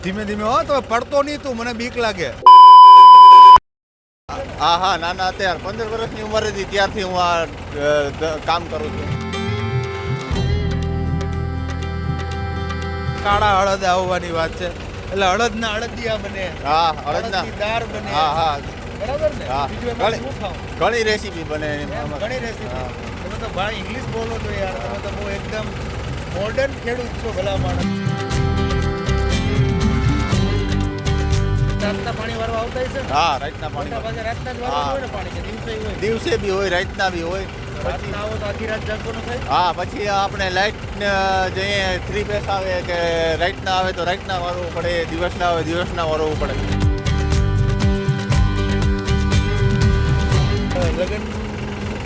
ધીમે ધીમે હો, તો પડતો નહીં તું, મને બીક લાગે. હા નાના અત્યારે 15 વર્ષની ઉંમર હતી ત્યારથી હું આ કામ કરું છું. કાળા હળદ આવવાની વાત છે, એટલે હળદના હળદિયા બને, હા અડદના હળદની દાળ બને. હા બરાબર ને? હા. બીજું એમાં શું ખાવ? ઘણી રેસીપી બને એમ ઘણી રેસીપી. તમે તો ભાઈ ઇંગ્લિશ બોલો છો યાર, તમે તો બહુ એકદમ મોડર્ન ખેડૂત છો ભલા માણસ. રાતના પાણી વાળવા આવતા હશે ને? હા રાતના મોટા પાણી ભાગે રાતના જ વાળવા હોય ને પાણી, કે દિવસે હોય? દિવસે બી હોય રાતના બી હોય. રાતના આવો તો આખી રાત જાગવાનું થાય. હા પછી આપણે લાઇટ જઈએ 3 ફેસ આવે કે રાતના આવે તો રાતના વાળવું પડે, દિવસના આવે દિવસના વાળવું પડે. લગન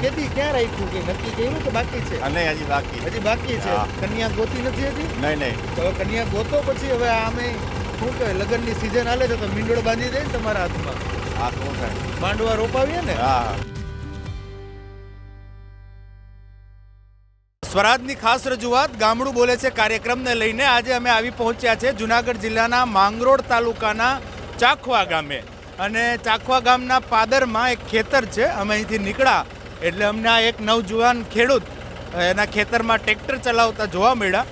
ખેતી ક્યાં રાખ્યું, કે નક્કી કર્યું કે બાકી છે? અને હજી બાકી હજી બાકી છે. હા. કન્યા ગોતી નથી હજી? નહીં તો હવે કન્યા ગોતો પછી હવે આમે શું કહે, લગ્નની સિઝન હાલે છે તો મીંડોળ બાંધી દે ને તમારા હાથમાં. હા શું થાય. માંડવા રોપાવીએ ને. હા સ્વરાજની ખાસ રજૂઆત ગામડું બોલે છે કાર્યક્રમને લઈને આજે અમે આવી પહોંચ્યા છે જુનાગઢ જિલ્લાના માંગરોળ તાલુકાના ચાખવા ગામે. અને ચાખવા ગામના પાદરમાં એક ખેતર છે. અમે અહીંથી નીકળ્યા એટલે અમને આ એક નવજુવાન ખેડૂત એના ખેતરમાં ટ્રેક્ટર ચલાવતા જોવા મળ્યા,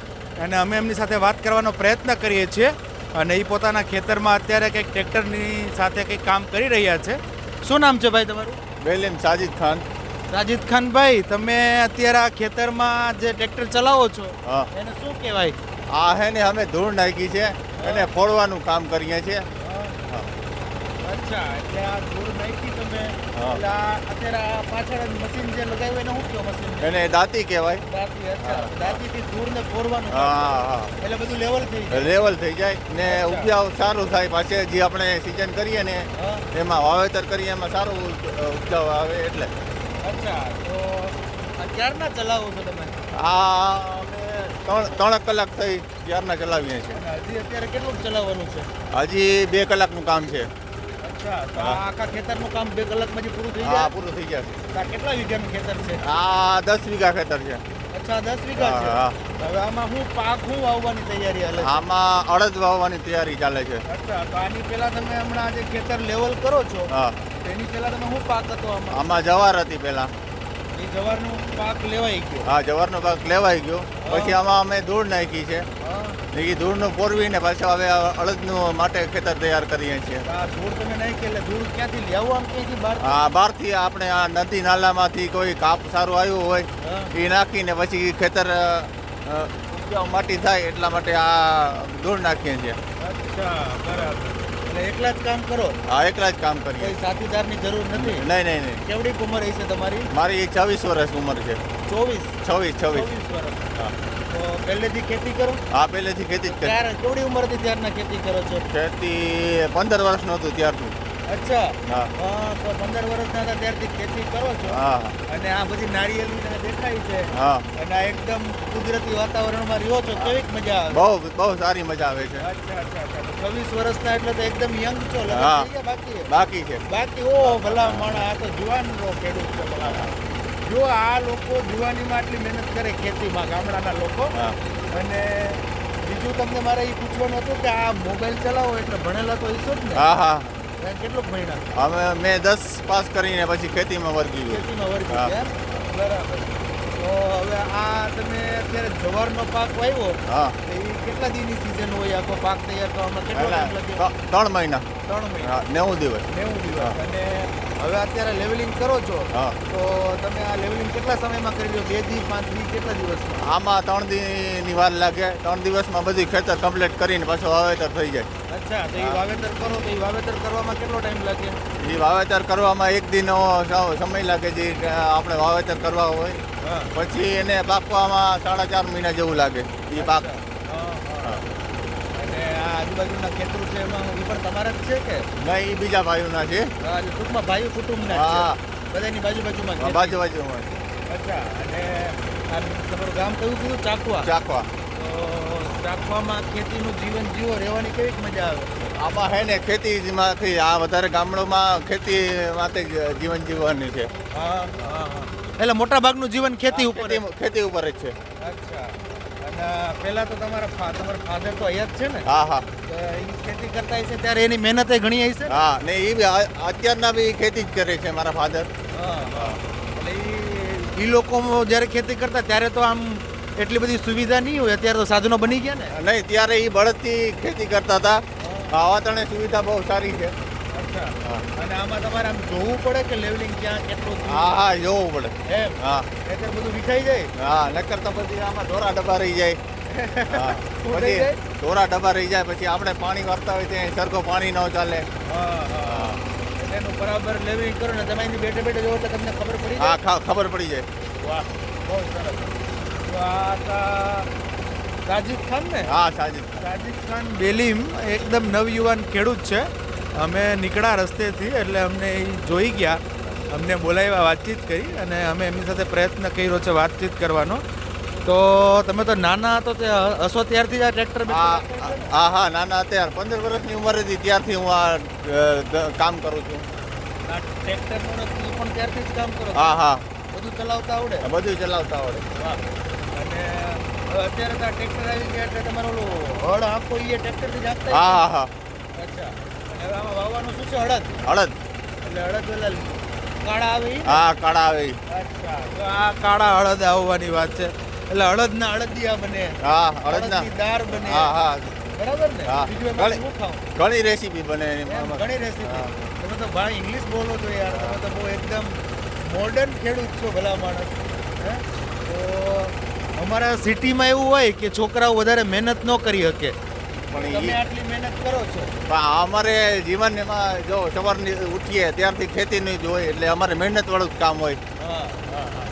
અને અમે એમની સાથે વાત કરવાનો પ્રયત્ન કરીએ છીએ. અને એ પોતાના ખેતરમાં અત્યારે કંઈક ટ્રેક્ટરની સાથે કંઈક કામ કરી રહ્યા છે. શું નામ છે ભાઈ તમારું? બેલેમ સાજિદ ખાન. સાજિદ ખાનભાઈ, તમે અત્યારે આ ખેતરમાં જે ટ્રેક્ટર ચલાવો છો હા એને શું કહેવાય? આ હે ને અમે ધૂળ નાખી છે એને ફોડવાનું કામ કરીએ છીએ. અચ્છા, એટલે આ ધૂળ નાખી તમે, હા. એટલે આ અત્યારે આ પાછળ મશીન જે લગાવ્યું એને શું કહો મશીન? એને દાંતી કહેવાય. દાંતી. અચ્છા, હા. દાંતીથી ધૂળને ફોરવાનું હા કામ. હા એટલે બધું લેવલ થઈ જાય. લેવલ થઈ જાય ને ઉપજાવ સારું થાય. પાછે જે આપણે સિઝન કરીએ ને હા. એમાં વાવેતર કરીએ એમાં સારું ઉપજાવ આવે એટલે. અચ્છા, તો આ ક્યારના ચલાવો છો તમે? આ અમે 3 કલાક થઈ ત્યારના ચલાવીએ છીએ. અને હજી અત્યારે કેટલું ચલાવવાનું છે? હજી 2 કલાકનું કામ છે. અચ્છા, તો આ આખા ખેતરનું કામ 2 કલાકમાં જ પૂરું થઈ હા જાય? પૂરું થઈ જશે. તો આ કેટલા વીઘાનું ખેતર છે? આ 10 વીઘા ખેતર છે. અચ્છા, 10 વીઘા છે. હા. હવે આમાં શું પાક શું વાવવાની તૈયારી હાલે છે? આમાં અડદ વાવવાની તૈયારી ચાલે છે. અચ્છા, તો આની પહેલા તમે હમણાં જે ખેતર લેવલ કરો છો હા એની પહેલા તમે શું પાક હતો આમાં? આમાં જવાર હતી પહેલા. એ જવારનો પાક લેવાઈ ગયો. હા જવારનો પાક લેવાઈ ગયો. પછી આમાં અમે ધૂળ નાખી છે. હા. એ ધૂળનું પોરવીને પાછું હવે અડદનું માટે ખેતર તૈયાર કરીએ છીએ. આ ધૂળ તમે નાખી એટલે ધૂળ ક્યાંથી લેવો, આમ ક્યાંથી બહાર? હા બહારથી આપણે આ નદી નાલામાંથી કોઈ કાપ સારું આવ્યું હોય હા. એ નાખીને પછી ખેતર ઉપજાવ માટી થાય એટલા માટે આ ધૂળ નાખીએ છીએ. અચ્છા, બરાબર. એટલે એકલા જ કામ કરો? હા એકલા જ કામ કરીએ. કોઈ સાથીદારની જરૂર નથી? નહીં. કેવડી ઉંમર હશે તમારી? મારી 26 વર્ષ ઉંમર છે. 24 26. વર્ષ. હા તો પહેલેથી ખેતી કરો? હા પહેલેથી ખેતી જ કરી. ત્યારે કેવડી ઉંમરથી ત્યારના ખેતી કરો છો? ખેતી 15 વર્ષનું હતું ત્યારથી. અચ્છા. હા. તો 15 વર્ષના હતા ત્યારથી ખેતી કરો છો? હા અને આ બધી નારિયેળી દેખાય છે હા અને આ એકદમ કુદરતી વાતાવરણમાં રહ્યો છો, કેવીક મજા આવે? બહુ સારી મજા આવે છે. અચ્છા. 26 વર્ષના એટલે તો એકદમ યંગ છો. લગ્ન હા. થઈ ગયા બાકી છે. બાકી ઓ ભલા માણા, આ તો જુવાનનો ખેડૂત છે ભલા. જો આ લોકો જુવાનીમાં આટલી મહેનત કરે ખેતીમાં, ગામડાના લોકો. હા અને બીજું તમને મારે એ પૂછવાનું હતું કે આ મોબાઈલ ચલાવો એટલે ભણેલા તો હશો જ ને? હા કેટલું ભણ્યા? મેં 10 પાસ કરીને પછી ખેતીમાં વર્ગી ગયો. ખેતીમાં વર્ગી હા. ગયા એમ? બરાબર. તો હવે આ તમે અત્યારે જવારનો પાક વાવ્યો, હા તો એ કેટલા દીની સિઝન હોય? આખો પાક તૈયાર થવામાં કેટલો ટાઈમ લાગે? 3 મહિના. 3 મહિના. હા 90 દિવસ. 90 દિવસ. હા. અને હવે અત્યારે લેવલિંગ કરો છો, હા તો તમે આ લેવલિંગ કેટલા સમયમાં કરી લો? 2 દી 5 દી કેટલા દિવસમાં? આમાં 3 દીની વાર લાગે. 3 દિવસમાં બધી ખેતર કમ્પ્લીટ કરીને પાછો વાવેતર થઈ જાય. અચ્છા, તો એ હા. વાવેતર કરો તો એ વાવેતર કરવામાં કેટલો ટાઈમ લાગે? એ વાવેતર કરવામાં 1 દિનનો સમય લાગે. જે આપણે વાવેતર કરવા હોય હા. પછી એને પાકવામાં 4.5 મહિના જેવું લાગે. એ પાક હા. અને આ આજુબાજુના ખેતરો છે એમાં એ પણ તમારા જ છે કે? નહીં એ બીજા ભાઈઓના છે. હા, એટલે ટૂંકમાં ભાઈઓ કુટુંબના જ હા છે. બધાની બાજુબાજુમાં ખેતી. બાજુમાં અચ્છા. અને આ તમારું ગામ કયું કીધું? ચાકવા. ચાખવા. તો ચાકવામાં ખેતીનું જીવન જીવો, રહેવાની કેવીક મજા આવે? આમાં હે ને ખેતીમાંથી આ વધારે ગામડામાં ખેતી માટે જીવન જીવવાની છે. હા. એટલે મોટા ભાગનું જીવન ખેતી ઉપર. ખેતી ઉપર જ છે. અચ્છા. અને પહેલા તો તમારા ફાધર તો અહીંયા જ છે ને? હા હા તો એ ખેતી કરતા હશે ત્યારે એની મહેનત ઘણી હશે ને? હા ને એ બી અત્યારના બી ખેતી જ કરે છે મારા ફાધર. એટલે એ લોકો જ્યારે ખેતી કરતા ત્યારે તો આમ એટલી બધી સુવિધા નહીં હોય, અત્યારે તો સાધનો બની ગયા ને. નહીં, ત્યારે એ બળદથી ખેતી કરતા હતા. વાતાવરણ સુવિધા બહુ સારી છે. અચ્છા. અને આમાં તમારે આમ જોવું પડે કે લેવલિંગ ક્યાં કેટલું? હા હા જોવું પડે. એમ? હા એટલે બધું વિખાઈ જાય. હા નકર તો પછી આમાં ઢોરા ડબ્બા રહી જાય. હા શું થઈ પછી જાય? ઢોરા ડબ્બા રહી જાય, પછી આપણે પાણી વારતા હોય ત્યાં સરખો પાણી ન ચાલે. હા. એટલે એનું બરાબર લેવલિંગ કરો ને તમે એની બેઠે બેઠે જોવો એટલે તમને ખબર પડી હા જાય. ખબર પડી જાય. વાહ, બહુ સરસ. તો આ સાજિદ ખાન ને? હા સાજીદ. સાજિદ ખાન બેલીમ એકદમ નવયુવાન ખેડૂત છે. અમે નીકળ્યા રસ્તેથી એટલે અમને એ જોઈ ગયા, અમને બોલાવ્યા, વાતચીત કરી અને અમે એમની સાથે પ્રયત્ન કર્યો છે વાતચીત કરવાનો. તો તમે તો નાના હતો તે હશો ત્યારથી જ આ ટ્રેક્ટર? હા હા નાના અત્યારે 15 વર્ષની ઉંમર હતી ત્યારથી હું આ કામ કરું છું. ટ્રેક્ટરનું પણ ત્યારથી જ કામ કરો? હા હા બધું ચલાવતા આવડે? બધું ચલાવતા આવડે. વાહ. અને હવે અત્યારે તો આ ટ્રેક્ટર આવી ગયા એટલે તમારો ઓલો હળ આખો એ ટ્રેક્ટરથી જ આપતા? હા હા હા અચ્છા. અને હવે આમાં વાવવાનું શું છે? અડદ? અડદ. એટલે અડદ પેલા કાળા આવે ઈ ને? હા કાળા આવે. અચ્છા. તો આ કાળા અડદ આવવાની વાત છે. એટલે અડદના અડદિયા બને, હા અડદના. અડદની દાળ બને. હા હા બરાબર ને? હા. બીજું એમાં શું ખાવ? ઘણી રેસીપી બને એની. એમ ઘણી રેસીપી. તમે તો ભાઈ ઇંગ્લિશ બોલો છો યાર, તમે તો બહુ એકદમ મોડર્ન ખેડૂત છો ભલા માણસ. હે? તો અમારા સિટીમાં એવું હોય કે છોકરાઓ વધારે મહેનત ન કરી શકે, પણ તમે આટલી મહેનત કરો છો. અમારે જીવન એમાં જો સવારની ઉઠીએ ત્યારથી ખેતીનું જ હોય એટલે અમારે મહેનતવાળું જ કામ હોય. હા હા હા.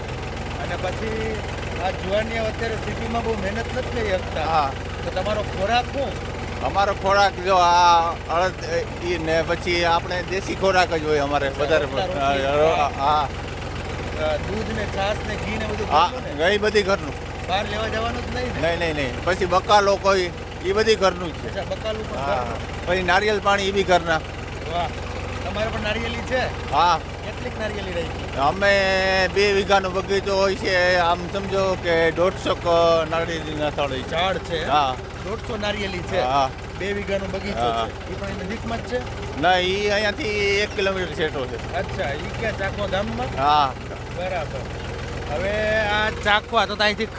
અને પછી આ જુવાનિયા અત્યારે સિટીમાં બહુ મહેનત નથી કરી શકતા. હા તો તમારો ખોરાક શું? અમારો ખોરાક જો આ અડદ ઈ ને પછી આપણે દેશી ખોરાક જ હોય અમારે વધારે. હા દૂધ ને છાશ ને ઘી ને બધું હા ઘરનું ને? ગઈ બધી ઘરનું. બહાર લેવા જવાનું જ નહીં ને? નહીં નહીં નહીં. પછી બકાલો કોઈ એ બધી ઘરનું જ છે. અચ્છા, બકાલું પણ હા ઘરનું. પછી નારિયેલ પાણી એ બી ઘરના. વાહ. તમારે પણ નારિયેલી છે? હા કેટલીક નારિયેલી રહી ગઈ? અમે 2 વીઘાનો બગીચો હોય છે. આમ સમજો કે 150 નાળિયેરીના સ્થળ હોય છે. ઝાડ છે? હા 150 નારિયેલી છે. હા 2 વીઘાનો બગીચો હા. છે. એ પણ એની નજીકમાં જ છે? ના એ અહીંયાથી 1 કિલોમીટર છેટો છે. અચ્છા. એ ક્યાં ચાકવા ગામમાં? હા બરાબર. હવે આ ચાકવા તો અહીંથી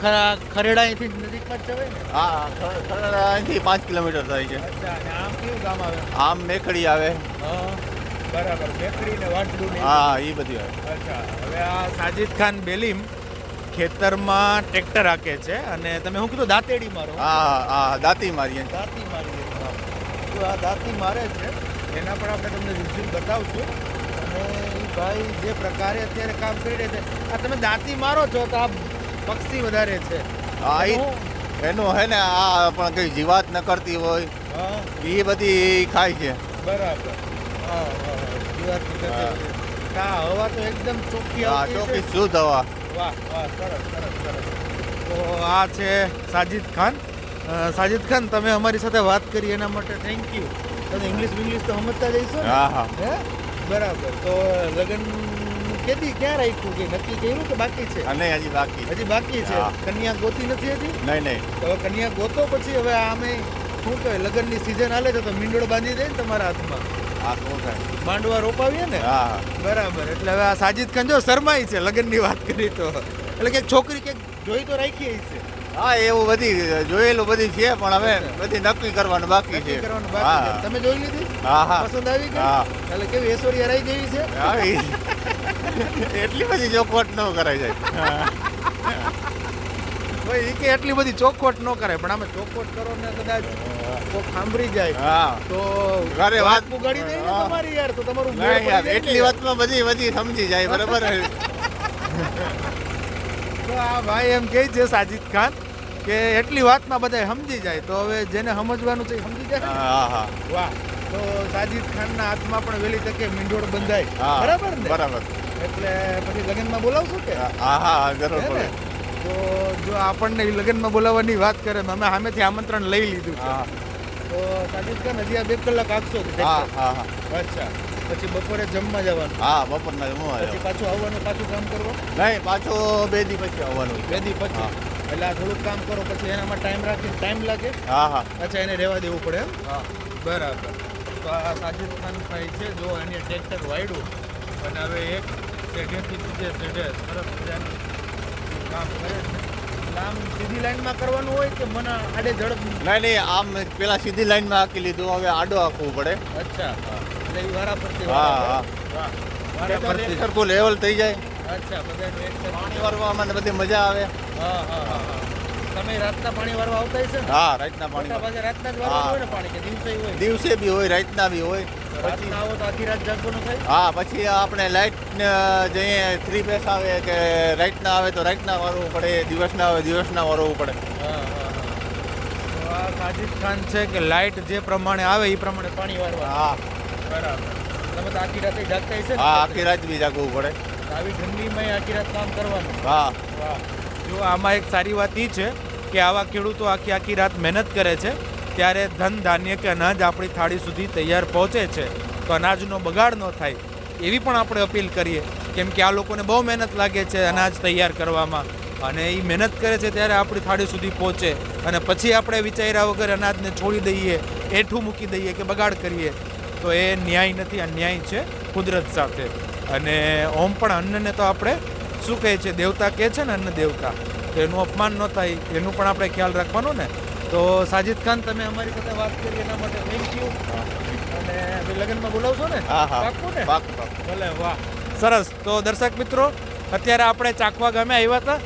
ખરેડા અહીંથી નજીકમાં જ જવાય ને? હા અહીંથી 5 કિલોમીટર થાય છે. અચ્છા. અને આમ કયું ગામ આવે? આમ મેખડી આવે. હા બરાબર. બેકરી ને વાટલું ને? હા એ બધી આવે. અચ્છા. હવે આ સાજિદ ખાન બેલીમ ખેતરમાં ટ્રેક્ટર હાકે છે અને તમે શું કીધું દાંતેડી મારો? હા હા દાંતી મારીએ. દાંતી મારીએ. તો આ દાંતી મારે છે એના પર આપણે તમને રિઝ્યુમ બતાવશું. અને એ ભાઈ જે પ્રકારે અત્યારે કામ કરી રહ્યા છે, આ તમે દાંતી મારો છો તો આ પક્ષી વધારે છે. હા એનું હે ને આ પણ કઈ જીવાત ન કરતી હોય હા એ બધી ખાય છે. બરાબર. હા હા જીવાતની કરતી. આ હવા તો એકદમ ચોખ્ખી હા આવતી ચોખ્ખી છે. શુદ્ધ હવા. વાહ વાહ સરસ સરસ સરસ. તો આ છે સાજિદ ખાન. સાજિદ ખાન તમે અમારી સાથે વાત કરી એના માટે થેન્ક યુ. તમે ઇંગ્લિશ તો સમજતા જઈશો ને? હા હા હે બરાબર. તો લગ્ન કેદી ક્યાં રાખ્યું કે નક્કી કર્યું કે બાકી છે? અને હજી બાકી. હજી બાકી છે. હા. કન્યા ગોતી નથી હજી? નહીં નહીં. તો હવે કન્યા ગોતો પછી હવે આમે શું કહે લગ્નની સિઝન હાલે છે તો મીંડોળ બાંધી દે ને તમારા હાથમાં. હા શું થાય. માંડવા રોપાવીએ ને? હા હા બરાબર. એટલે હવે આ સાજિદ ખાન જો શરમાઈ છે લગ્નની વાત કરી તો. એટલે કે છોકરી કે જોઈ તો રાખી છે. હા એવું બધી જોયેલું બધી છે પણ હવે બધી નક્કી કરવાનું બાકી છે. નક્કી કરવાનું બાકી છે. હા તમે જોઈ લીધી? હા હા પસંદ આવી ગઈ? હા. એટલે કેવી ઐશ્વર્યા રાય જેવી છે? હા એટલી બધી ચોખવટ ન કરાય જાય. ભાઈ એ કે એટલી બધી ચોખવટ ન કરે પણ આમે ચોખવટ કરો ને કદાચ કોઈ સાંભળી જાય હા તો ઘરે વાત પુગાડી દે ને હા. તમારી યાર તો તમારું મેળ નહીં પડી યાર જાય ને એટલી યાર. વાતમાં બધી સમજી જાય બરાબર. તો આ ભાઈ એમ કહે છે સાજિદ ખાન કે એટલી વાતમાં બધા સમજી જાય તો હવે જેને સમજવાનું છે એ સમજી જાય ને? હા હા વાહ. તો સાજિદ ખાનના હાથમાં પણ વહેલી તકે મીંડોળ બંધાય. હા બરાબર ને? બરાબર. એટલે પછી લગ્નમાં બોલાવશો કે? હા હા જરૂર હે ને? પડે. તો જો આપણને ઈ લગ્નમાં બોલાવવાની વાત કરે તો અમે સામેથી આમંત્રણ લઈ લીધું છે. હા તો સાજિદ ખાન હજી આ 2 કલાક આપશો કે હા ટ્રેક્ટર? હા હા અચ્છા. પછી બપોરે જમવા જવાનું, હા બપોરના હું પછી આવ્યો. પાછું આવવાનું, પાછું કામ કરવાનું? નહીં પાછો 2 દી પછી આવવાનું. 2 દી પછી. એટલે આ થોડુંક કામ કરો પછી એનામાં ટાઈમ લાગે. હા હા અચ્છા, એને રહેવા દેવું પડે એમ. હા બરાબર. તો આ સાજિદ ખાન ભાઈ છે, જો એને ટ્રેક્ટર વાળ્યું અને હવે એક શેઢેથી બીજે શેઢે સરસ મજાનું કામ કરે છે. એટલે આમ સીધી લાઈનમાં કરવાનું હોય કે મને આડે ઝડપ? નહીં આમ પેલા સીધી લાઈનમાં હાકી લીધું, હવે આડો હાંકવું પડે. અચ્છા, એટલે એ વારા ફરતી. હા હા વાહ, વારા ફરતી. એક સરખું લેવલ થઈ જાય, અચ્છા, બધાનું એક સરખું. પાણી વારવામાં ને બધી મજા આવે. હા હા હા હા. તમે રાતના પાણી વારવા આવતા હશે ને? હા રાતના મોટા પાણી ભાગે રાતના જ વારવાનું હોય ને પાણી, કે દિવસે હોય? દિવસે બી હોય, રાતના બી હોય. રાતના આવો તો આખી રાત જાગવાનું થાય? હા પછી આપણે લાઇટ જઈએ 3 ફેસ આવે કે રાતના આવે તો રાતના વારવું પડે, દિવસના આવે દિવસના વારવું પડે. હા હા હા. તો આ સાજિદ ખાન છે કે લાઇટ જે પ્રમાણે આવે એ પ્રમાણે પાણી વારવા. હા બરાબર. તમે તો આખી રાતે જાગતા હશે ને? હા આખી રાત બી જાગવું પડે. આવી ઠંડીમાં આખી રાત કામ કરવાનું. હા વાહ. જો આમાં એક સારી વાત એ છે કે આવા ખેડૂતો આખી આખી રાત મહેનત કરે છે, ત્યારે ધન ધાન્ય કે અનાજ આપણી થાળી સુધી તૈયાર પહોંચે છે. તો અનાજનો બગાડ ન થાય એવી પણ આપણે અપીલ કરીએ, કેમ કે આ લોકોને બહુ મહેનત લાગે છે અનાજ તૈયાર કરવામાં, અને એ મહેનત કરે છે ત્યારે આપણી થાળી સુધી પહોંચે, અને પછી આપણે વિચાર્યા વગર અનાજને છોડી દઈએ, એઠું મૂકી દઈએ કે બગાડ કરીએ, તો એ ન્યાય નથી. અન્યાય છે કુદરત સાથે. અને ઓમ પણ અન્નને તો આપણે શું કહે છે, દેવતા કહે છે ને, અન્ન દેવતા, તો એનું અપમાન ન થાય એનું પણ આપણે ખ્યાલ રાખવાનો ને. તો સાજિદ ખાન, તમે અમારી સાથે વાત કરી એના માટે થેન્ક યુ. અને હવે લગ્નમાં બોલાવશો ને? હા હા પાક્કું ને? પાક્કું પાક્કું. ભલે, વાહ, સરસ. તો દર્શક મિત્રો, અત્યારે આપણે ચાકવા ગામે આવ્યા હતા.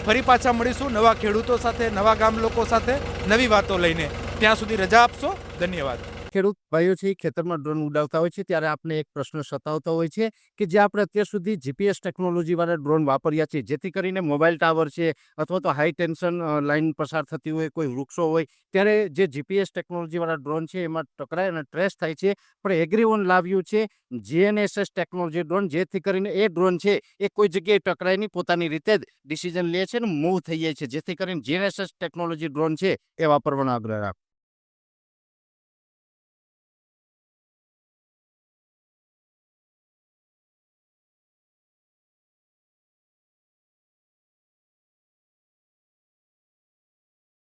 ફરી પાછા મળીશું નવા ખેડૂતો સાથે, નવા ગામ લોકો સાથે, નવી વાતો લઈને. ત્યાં સુધી રજા આપશો. ધન્યવાદ. ખેડૂત ભાઈઓ છે ખેતરમાં ડ્રોન ઉડાવતા હોય છે ત્યારે આપણે એક પ્રશ્ન સતાવતો હોય છે કે જે આપણે અત્યાર સુધી જીપીએસ ટેકનોલોજીવાળા ડ્રોન વાપર્યા છે, જેથી કરીને મોબાઈલ ટાવર છે અથવા તો હાઈ ટેન્શન લાઈન પસાર થતી હોય, કોઈ વૃક્ષો હોય, ત્યારે જે જીપીએસ ટેકનોલોજીવાળા ડ્રોન છે એમાં ટકરાય અને ટ્રેસ થાય છે. પણ એગ્રીઓન લાવ્યું છે જીએનએસએસ ટેકનોલોજી ડ્રોન, જેથી કરીને એ ડ્રોન છે એ કોઈ જગ્યાએ ટકરાય નહીં, પોતાની રીતે જ ડિસિઝન લે છે અને મૂવ થઈ જાય છે, જેથી કરીને જીએનએસએસ ટેકનોલોજી ડ્રોન છે એ વાપરવાનો આગ્રહ રાખો.